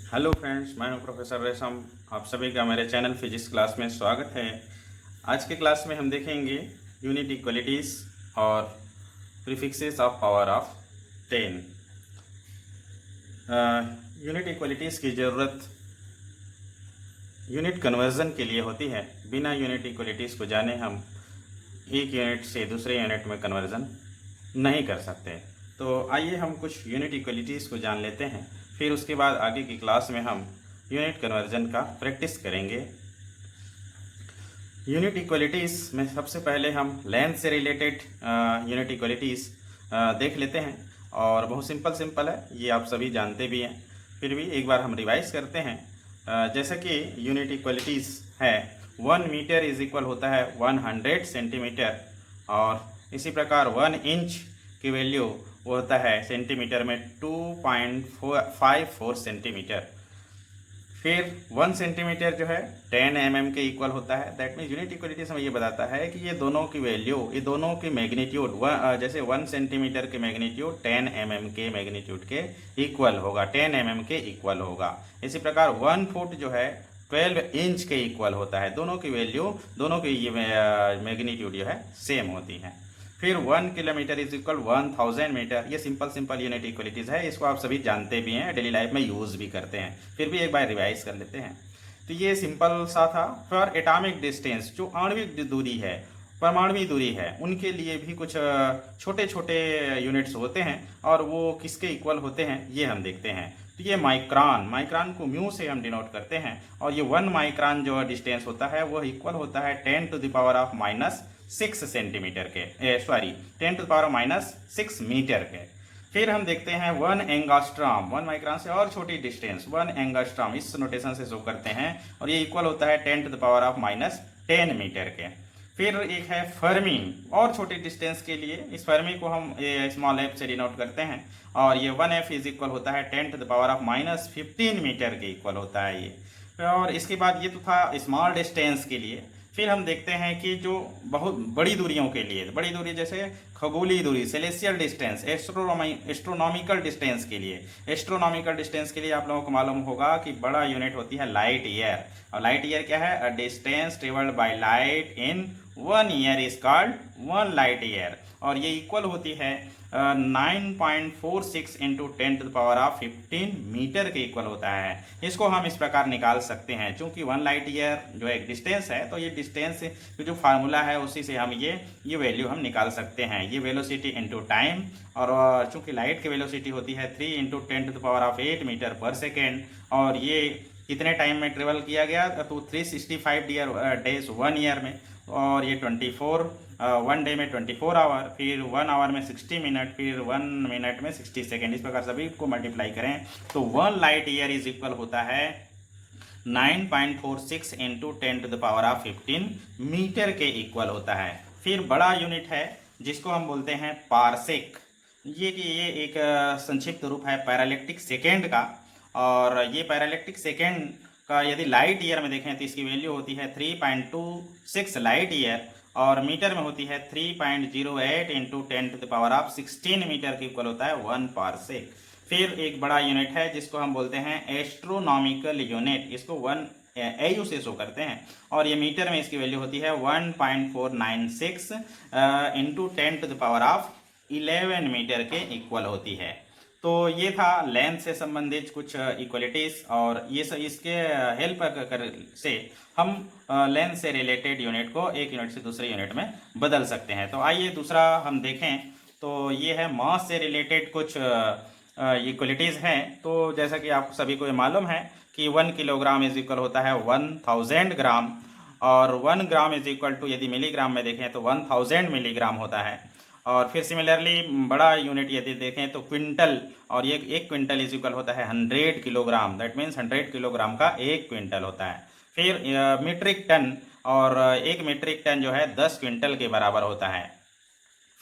Hello friends, मैं हूं professor रेशम। आप सभी का मेरे चैनल फिजिक्स क्लास में स्वागत है। आज के क्लास में हम देखेंगे यूनिट इक्वलिटीज़ और prefixes of power of 10। Unit equalities की ज़रूरत यूनिट कन्वर्जन के लिए होती है। बिना यूनिट इक्वलिटीज़ को जाने हम एक यूनिट से दूसरे यूनिट में कन्वर्जन नहीं कर सकते। तो आइए हम कुछ यूनिट इक्वलिटीज़ को जान लेते हैं, फिर उसके बाद आगे की क्लास में हम यूनिट कन्वर्जन का प्रैक्टिस करेंगे। यूनिट इक्वलिटीज़ में सबसे पहले हम लेंथ से रिलेटेड यूनिट इक्वलिटीज़ देख लेते हैं, और बहुत सिंपल है, ये आप सभी जानते भी हैं। फिर भी एक बार हम रिवाइज करते हैं। जैसा कि यूनिट इक्वलिटीज़ है, 1 मीटर इज इक्वल होता है 100 सेंटीमीटर, और इसी प्रकार 1 इंच की वैल्यू वो होता है सेंटीमीटर में 2.54 सेंटीमीटर। फिर 1 सेंटीमीटर जो है 10 mm के इक्वल होता है। दैट मीन्स यूनिट इक्वलिटीज हमें ये बताता है कि ये दोनों की वैल्यू, ये दोनों की मैग्नीट्यूड, जैसे 1 सेंटीमीटर के मैग्नीट्यूड 10 mm के मैग्नीट्यूड के इक्वल होगा, 10 mm के इक्वल होगा। इसी प्रकार 1 फुट जो है 12 इंच के इक्वल होता है। दोनों की वैल्यू, दोनों की ये मैग्नीट्यूड जो है सेम होती है। फिर 1 किलोमीटर इज इक्वल 1000 मीटर। ये सिंपल यूनिट इक्वलिटीज़ है, इसको आप सभी जानते भी हैं, डेली लाइफ में यूज़ भी करते हैं। फिर भी एक बार रिवाइज कर लेते हैं। तो ये सिंपल सा था। फॉर एटॉमिक डिस्टेंस, जो आणविक दूरी है, परमाणु दूरी है, उनके लिए भी कुछ छोटे छोटे यूनिट्स होते हैं, और वो किसके इक्वल होते हैं ये हम देखते हैं। तो ये माइक्रोन को म्यू से हम डिनोट करते हैं, और ये 1 माइक्रोन जो डिस्टेंस होता है वो इक्वल होता है 10⁻⁻6 सेंटीमीटर के, सॉरी 10⁻⁻6 मीटर के। फिर हम देखते हैं 1 एंगास्ट्रॉम, 1 माइक्रोन से और छोटी डिस्टेंस 1 एंगास्ट्रॉम, इस नोटेशन से शो करते हैं, और ये इक्वल होता है 10⁻⁻10 मीटर के। फिर एक है फर्मी, और छोटी डिस्टेंस के लिए इस फर्मी को हम स्मॉल एफ से डिनोट करते हैं, और ये 1F इज इक्वल होता है 10⁻⁻15 मीटर के इक्वल होता है ये। और इसके बाद ये तो था स्मॉल डिस्टेंस के लिए। फिर हम देखते हैं कि जो बहुत बड़ी दूरियों के लिए, बड़ी दूरी जैसे खगोलीय दूरी, सेलेस्टियल डिस्टेंस, एस्ट्रोनॉमिकल डिस्टेंस के लिए, एस्ट्रोनॉमिकल डिस्टेंस के लिए आप लोगों को मालूम होगा कि बड़ा यूनिट होती है लाइट ईयर। और लाइट ईयर क्या है? A distance travelled by light in 1 year is called 1 light year, और ये इक्वल होती है 9.46 इंटू 10⁻15 मीटर के इक्वल होता है। इसको हम इस प्रकार निकाल सकते हैं, चूंकि 1 लाइट ईयर जो एक डिस्टेंस है, तो ये डिस्टेंस जो फार्मूला है उसी से हम ये वैल्यू हम निकाल सकते हैं। ये वेलोसिटी इंटू टाइम, और चूंकि लाइट की वेलोसिटी होती है 3 इंटू 10⁸ मीटर पर सेकेंड, और ये कितने टाइम में ट्रेवल किया गया, तो 365 डेज 1 ईयर में, और ये 1 डे में 24 आवर, फिर 1 आवर में 60 मिनट, फिर 1 मिनट में 60 सेकेंड। इस प्रकार सभी को मल्टीप्लाई करें तो 1 लाइट ईयर इज इक्वल होता है 9.46 इंटू 10⁻15 मीटर के इक्वल होता है। फिर बड़ा यूनिट है जिसको हम बोलते हैं पारसेक। ये एक संक्षिप्त रूप है पैरालैक्टिक सेकेंड का, और ये पैरालैक्टिक सेकेंड का यदि लाइट ईयर में देखें तो इसकी वैल्यू होती है 3.26 लाइट ईयर, और मीटर में होती है 3.08 इंटू 10⁻16 मीटर के इक्वल होता है 1 पारसेक। फिर एक बड़ा यूनिट है जिसको हम बोलते हैं एस्ट्रोनॉमिकल यूनिट, इसको 1 AU से शो करते हैं, और ये मीटर में इसकी वैल्यू होती है 1.496 इंटू 10⁻11 मीटर के इक्वल होती है। तो ये था लेंथ से संबंधित कुछ इक्वलिटीज, और ये इसके हेल्प से हम लेंथ से रिलेटेड यूनिट को एक यूनिट से दूसरे यूनिट में बदल सकते हैं। तो आइए दूसरा हम देखें, तो ये है मास से रिलेटेड कुछ इक्वलिटीज़ हैं। तो जैसा कि आप सभी को ये मालूम है कि 1 किलोग्राम इज इक्वल होता है 1000 ग्राम, और 1 ग्राम इज इक्वल टू, यदि मिलीग्राम में देखें तो 1000 मिलीग्राम होता है। और फिर सिमिलरली बड़ा यूनिट यदि देखें तो क्विंटल, और ये 1 क्विंटल इज इक्वल होता है 100 किलोग्राम। दैट मीन्स 100 किलोग्राम का 1 क्विंटल होता है। फिर मीट्रिक टन, और 1 मीट्रिक टन जो है 10 क्विंटल के बराबर होता है।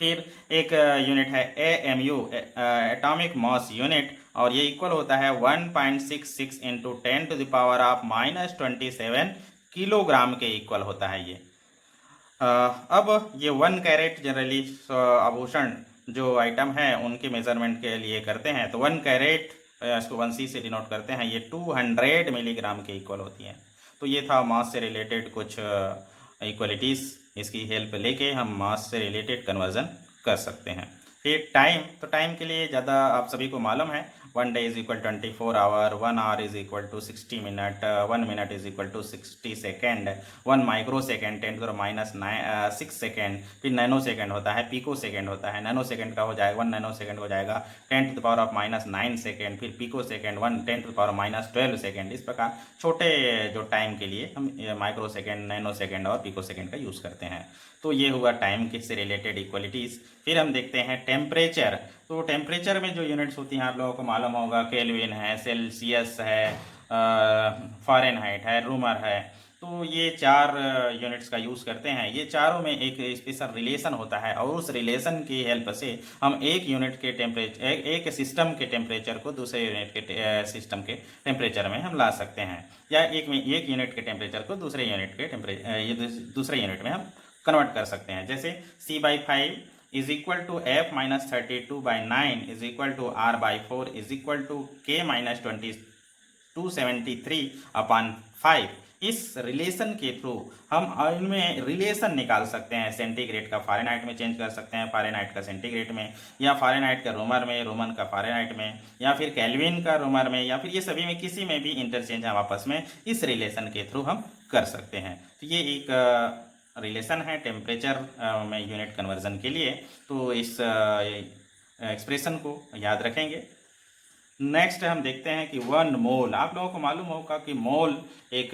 फिर एक यूनिट है AMU, एटॉमिक मास यूनिट, और ये इक्वल होता है 1.66 इंटू 10⁻⁻27 किलोग्राम के इक्वल होता है ये। अब ये 1 कैरेट जनरली आभूषण जो आइटम है उनके मेजरमेंट के लिए करते हैं, तो 1 कैरेट इसको 1c से डिनोट करते हैं, ये 200 मिलीग्राम के इक्वल होती है। तो ये था मास से रिलेटेड कुछ इक्वलिटीज़, इसकी हेल्प लेके हम मास से रिलेटेड कन्वर्जन कर सकते हैं। फिर टाइम, तो टाइम के लिए ज़्यादा आप सभी को मालूम है, 1 day is equal 24 hour, 1 hour is equal to 60 minute, 1 minute is equal to 60 second, 1 micro second 10⁻⁶ second, फिर नैनो सेकेंड होता है, पिको सेकेंड होता है, नैनो सेकेंड का हो जाएगा 1 नैनो सेकेंड हो जाएगा 10⁻⁹ सेकेंड, फिर पिको सेकेंड 1 10⁻12 सेकेंड। इस प्रकार छोटे जो टाइम के लिए हम माइक्रो सेकेंड, नैनो सेकेंड और पिको सेकेंड का यूज़ करते हैं। तो ये हुआ टाइम के से रिलेटेड इक्वलिटीज़। फिर हम देखते हैं टेम्परेचर। तो टेम्परेचर में जो यूनिट्स होती हैं आप लोगों को मालूम होगा, केल्विन है, सेल्सियस है, फ़ारेनहाइट है, रूमर है। तो ये 4 यूनिट्स का यूज़ करते हैं। ये चारों में एक स्पेशल रिलेशन होता है और उस रिलेशन की हेल्प से हम एक यूनिट के टेम्परेचर, एक सिस्टम के टेम्परेचर को दूसरे यूनिट के सिस्टम के टेम्परेचर में हम ला सकते हैं, या एक यूनिट के टेम्परेचर को दूसरे यूनिट के दूसरे यूनिट में हम कन्वर्ट कर सकते हैं। जैसे C/5 is equal to F-32/9 is equal to R/4 is equal to K-273/5। इस रिलेशन के थ्रू हम इनमें रिलेशन निकाल सकते हैं। सेंटीग्रेड का फ़ारेनहाइट में चेंज कर सकते हैं, फ़ारेनहाइट का सेंटीग्रेड में, या फ़ारेनहाइट का रोमर में, रोमन का फ़ारेनहाइट में, या फिर केल्विन का रोमर में, या फिर ये सभी में किसी में भी इंटरचेंज हम आपस में इस रिलेशन के थ्रू हम कर सकते हैं। तो ये एक रिलेशन है टेम्परेचर में यूनिट कन्वर्जन के लिए। तो इस एक्सप्रेशन को याद रखेंगे। नेक्स्ट हम देखते हैं कि 1 मोल। आप लोगों को मालूम होगा कि मोल एक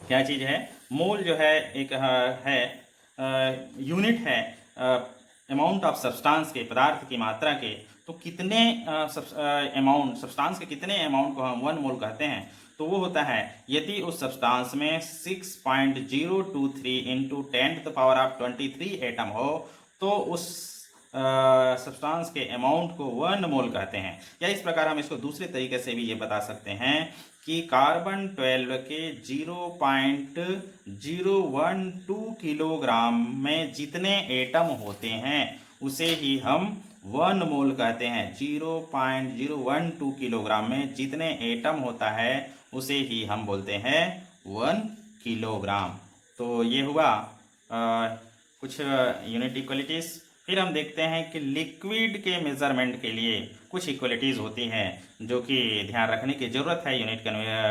क्या चीज़ है। मोल जो है एक है यूनिट है अमाउंट ऑफ सब्सटेंस के, पदार्थ की मात्रा के। तो कितने अमाउंट सब्सटेंस के कितने अमाउंट को हम 1 मोल कहते हैं, तो वो होता है यदि उस सब्सटेंस में 6.023 इंटू 10⁻23 एटम हो, तो उस सब्सटेंस के अमाउंट को 1 मोल कहते हैं। या इस प्रकार हम इसको दूसरे तरीके से भी ये बता सकते हैं कि कार्बन 12 के 0.012 किलोग्राम में जितने एटम होते हैं उसे ही हम 1 मोल कहते हैं। 0.012 किलोग्राम में जितने एटम होता है उसे ही हम बोलते हैं 1 किलोग्राम। तो ये हुआ कुछ यूनिट इक्वलिटीज़। फिर हम देखते हैं कि लिक्विड के मेज़रमेंट के लिए कुछ इक्वलिटीज़ होती हैं जो कि ध्यान रखने की ज़रूरत है यूनिट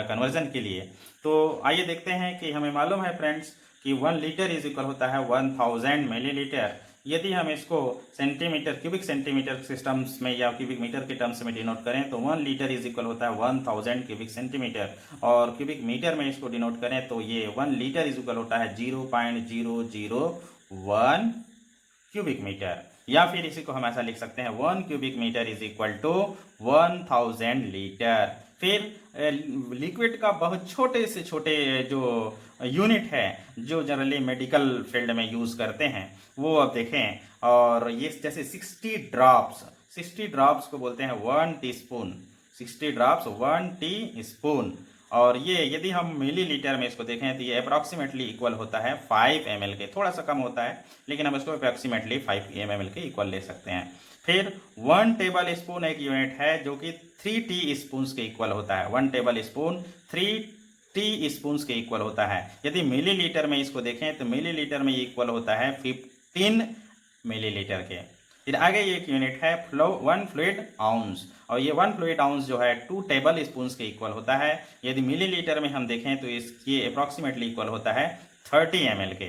कन्वर्जन के लिए। तो आइए देखते हैं कि हमें मालूम है फ्रेंड्स कि 1 लीटर इज इक्वल होता है 1000 मिलीलीटर। यदि हम इसको सेंटीमीटर, क्यूबिक सेंटीमीटर सिस्टम्स में या क्यूबिक मीटर के टर्म्स में डिनोट करें तो 1 लीटर इज इक्वल होता है 1000 क्यूबिक सेंटीमीटर, और क्यूबिक मीटर में इसको डिनोट करें तो ये 1 लीटर इज इक्वल होता है 0.001 क्यूबिक मीटर। या फिर इसी को हम ऐसा लिख सकते हैं 1 cubic metre is equal to 1000 litre. फिर लिक्विड का बहुत छोटे से छोटे जो यूनिट है जो जनरली मेडिकल फील्ड में यूज़ करते हैं वो अब देखें। और ये जैसे 60 ड्रॉप्स को बोलते हैं 1 टीस्पून। 60 drops 1 teaspoon. और ये यदि हम मिलीलीटर में इसको देखें तो ये अप्रॉक्सीमेटली इक्वल होता है 5 ml के। थोड़ा सा कम होता है लेकिन हम इसको अप्रॉक्सीमेटली 5 ml के इक्वल ले सकते हैं। फिर 1 टेबल स्पून एक यूनिट है जो कि 3 टी स्पून्स के इक्वल होता है। 1 टेबल स्पून 3 टी स्पून्स के इक्वल होता है। यदि मिलीलीटर में इसको देखें तो मिलीलीटर में ये इक्वल होता है 15 मिलीलीटर के। फिर आगे एक यूनिट है 1 फ्लूइड आउंस, और ये 1 फ्लूइड आउंस जो है 2 टेबल स्पून्स के इक्वल होता है। यदि मिलीलीटर में हम देखें तो ये अप्रॉक्सीमेटली इक्वल होता है 30 ml के।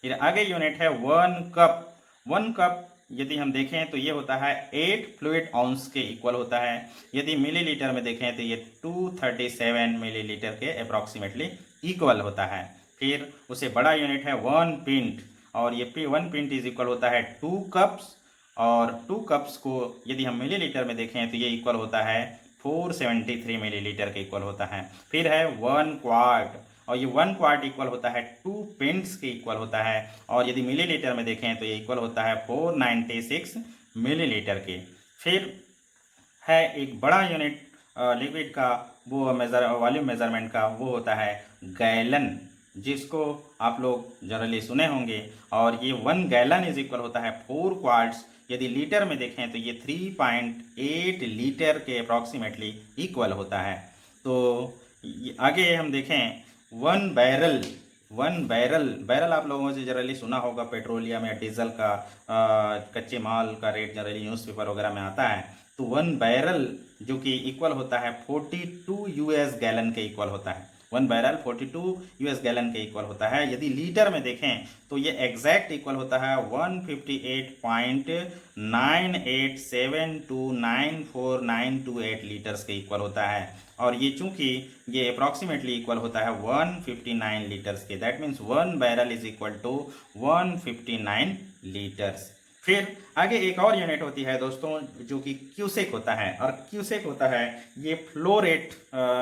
फिर आगे यूनिट है 1 कप। 1 कप यदि हम देखें तो ये होता है 8 फ्लूइड आउंस के इक्वल होता है। यदि मिलीलीटर में देखें तो ये 237 मिलीलीटर के अप्रॉक्सीमेटली इक्वल होता है। फिर उससे बड़ा यूनिट है 1 पिंट, और ये 1 पिंट इज इक्वल होता है 2 कप्स, और 2 कप्स को यदि हम मिलीलीटर में देखें तो ये इक्वल होता है 473 मिलीलीटर के इक्वल होता है। फिर है 1 क्वार्ट, और ये 1 क्वार्ट इक्वल होता है 2 पिंट्स के इक्वल होता है, और यदि मिलीलीटर में देखें तो ये इक्वल होता है 496 मिलीलीटर के। फिर है एक बड़ा यूनिट लिक्विड का, वो वॉल्यूम मेजरमेंट का, वो होता है गैलन, जिसको आप लोग जनरली सुने होंगे। और ये 1 गैलन इज इक्वल होता है 4 क्वार्ट्स। यदि लीटर में देखें तो ये 3.8 लीटर के अप्रॉक्सीमेटली इक्वल होता है। तो आगे हम देखें बैरल आप लोगों से जनरली सुना होगा, पेट्रोलियम या डीजल का कच्चे माल का रेट जनरली न्यूज़पेपर वगैरह में आता है। तो 1 बैरल जो कि इक्वल होता है 42 यूएस गैलन के इक्वल होता है। 1 बैरल 42 यूएस गैलन के इक्वल होता है। यदि लीटर में देखें तो ये एग्जैक्ट इक्वल होता है 158.98729498 लीटर्स के इक्वल होता है। और ये चूंकि ये अप्रॉक्सीमेटली इक्वल होता है 159 लीटर्स के, that means 1 barrel is equal to 159 litres. फिर आगे एक और यूनिट होती है दोस्तों जो कि क्यूसेक होता है, और क्यूसेक होता है ये फ्लो रेट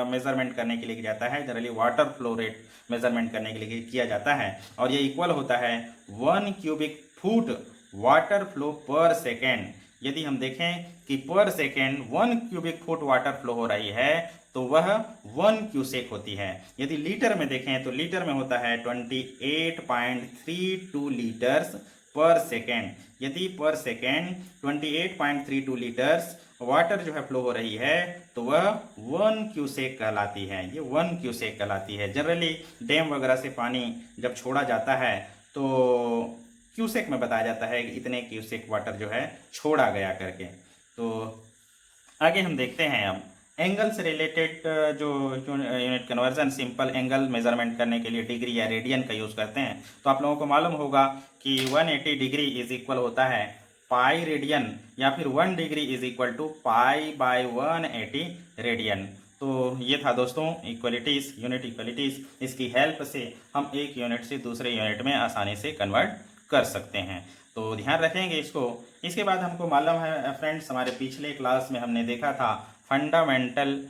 मेजरमेंट करने के लिए किया जाता है, generally water flow rate measurement करने के लिए किया जाता है। और ये इक्वल होता है 1 क्यूबिक फुट वाटर फ्लो पर सेकेंड। यदि हम देखें कि पर second 1 cubic foot water flow हो रही है तो वह 1 क्यूसेक होती है। यदि लीटर में देखें तो लीटर में होता है 28.32 लीटर्स पर सेकेंड। यदि पर सेकेंड 28.32 लीटर्स वाटर जो है फ्लो हो रही है तो वह 1 क्यूसेक कहलाती है। ये 1 क्यूसेक कहलाती है। जनरली डैम वगैरह से पानी जब छोड़ा जाता है तो क्यूसेक में बताया जाता है कि इतने क्यूसेक वाटर जो है छोड़ा गया करके। तो आगे हम देखते हैं अब एंगल से रिलेटेड जो unit conversion, simple angle measurement करने के लिए डिग्री या रेडियन का यूज़ करते हैं। तो आप लोगों को मालूम होगा कि 180 डिग्री इज इक्वल होता है पाई रेडियन, या फिर 1 degree is equal to pi by 180 radian. तो ये था दोस्तों इक्वलिटीज़, यूनिट इक्वलिटीज़। इसकी हेल्प से हम एक यूनिट से दूसरे यूनिट में आसानी से कन्वर्ट कर सकते हैं। तो ध्यान रखेंगे इसको। इसके बाद हमको मालूम है फ्रेंड्स, हमारे पिछले क्लास में हमने देखा था फंडामेंटल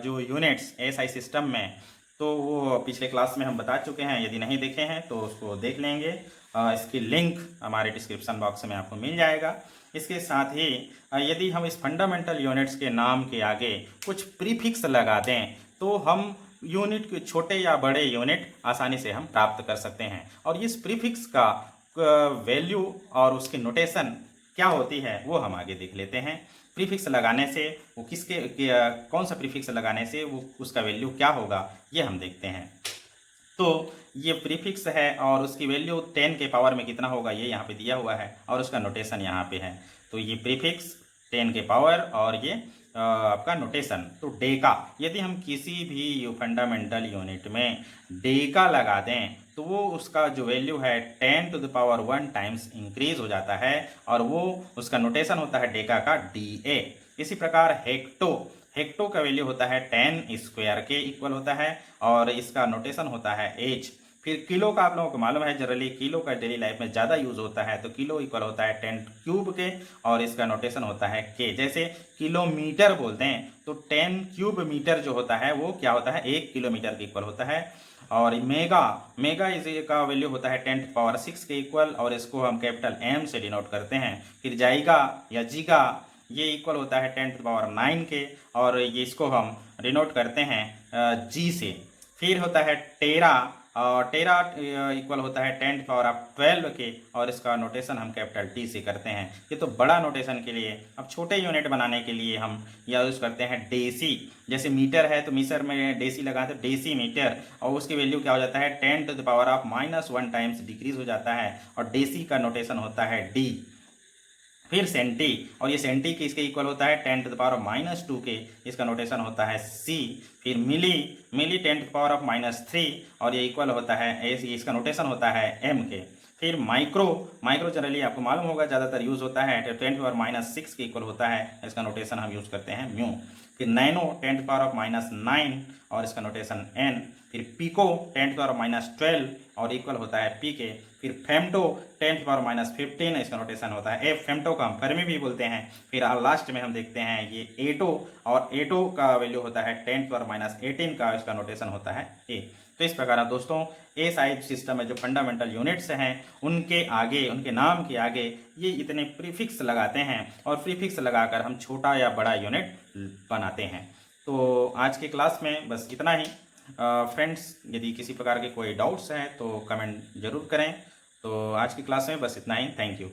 जो यूनिट्स एसआई सिस्टम में, तो वो पिछले क्लास में हम बता चुके हैं। यदि नहीं देखे हैं तो उसको देख लेंगे। इसकी लिंक हमारे डिस्क्रिप्शन बॉक्स में आपको मिल जाएगा। इसके साथ ही यदि हम इस फंडामेंटल यूनिट्स के नाम के आगे कुछ प्रीफिक्स लगा दें तो हम यूनिट के छोटे या बड़े यूनिट आसानी से हम प्राप्त कर सकते हैं। और इस प्रीफिक्स का वैल्यू और उसकी नोटेशन क्या होती है वो हम आगे देख लेते हैं। प्रीफिक्स लगाने से वो कौन सा प्रीफिक्स लगाने से वो उसका वैल्यू क्या होगा ये हम देखते हैं। तो ये प्रीफिक्स है और उसकी वैल्यू 10 के पावर में कितना होगा ये यहाँ पे दिया हुआ है और उसका नोटेशन यहाँ पे है। तो ये प्रीफिक्स 10 के पावर और ये आपका नोटेशन। तो डेका, यदि हम किसी भी फंडामेंटल यूनिट में डेका लगा दें तो वो उसका जो वैल्यू है 10 to the power 1 times increase हो जाता है और वो उसका नोटेशन होता है डेका का DA। इसी प्रकार हेक्टो का वैल्यू होता है 10 स्क्वायर के इक्वल होता है और इसका नोटेशन होता है H। फिर किलो का आप लोगों को मालूम है, जनरली किलो का डेली लाइफ में ज़्यादा यूज़ होता है, तो किलो इक्वल होता है 10 क्यूब के और इसका नोटेशन होता है K। जैसे किलोमीटर बोलते हैं तो 10 क्यूब मीटर जो होता है वो क्या होता है 1 किलोमीटर के इक्वल होता है। और मेगा इस का वैल्यू होता है 10 to the power 6 के इक्वल और इसको हम कैपिटल M से डिनोट करते हैं। फिर जाइगा या जीगा ये इक्वल होता है 10 to the power 9 के और ये इसको हम डिनोट करते हैं G से। फिर होता है टेरा, टेरा इक्वल होता है 10 to the power 12 के और इसका नोटेशन हम कैपिटल T से करते हैं। ये तो बड़ा नोटेशन के लिए। अब छोटे यूनिट बनाने के लिए हम या यूज़ करते हैं डेसी। जैसे मीटर है तो मीटर में डेसी लगाते हैं, डेसी मीटर, और उसकी वैल्यू क्या हो जाता है 10 to the power -1 times decrease हो जाता है और डेसी का नोटेशन होता है D। फिर सेंटी, और ये सेंटी के इसके इक्वल होता है 10 to the power -2 के, इसका नोटेशन होता है C। फिर मिली 10 to the power -3 और ये इक्वल होता है इसका नोटेशन होता है M के। फिर माइक्रो जनरली आपको मालूम होगा ज़्यादातर यूज़ होता है 10 to the power -6 के इक्वल होता है, इसका नोटेशन हम यूज़ करते हैं म्यू। फिर नैनो 10 to the power -9 और इसका नोटेशन N। फिर पिको 10 to the power -12 और इक्वल होता है P के। फिर फेम्टो 10 to the power -15 इसका नोटेशन होता है F। फेम्टो का हम फर्मी भी बोलते हैं। फिर लास्ट में हम देखते हैं ये एटो, और एटो का वैल्यू होता है 10 to the power -18 का, इसका नोटेशन होता है A। तो इस प्रकार दोस्तों एसआई सिस्टम में जो फंडामेंटल यूनिट्स हैं उनके आगे, उनके नाम के आगे ये इतने प्रीफिक्स लगाते हैं और प्रीफिक्स लगाकर हम छोटा या बड़ा यूनिट बनाते हैं। तो आज के क्लास में बस इतना ही फ्रेंड्स। यदि किसी प्रकार के कोई डाउट्स हैं तो कमेंट ज़रूर करें। तो आज की क्लास में बस इतना ही। Thank you.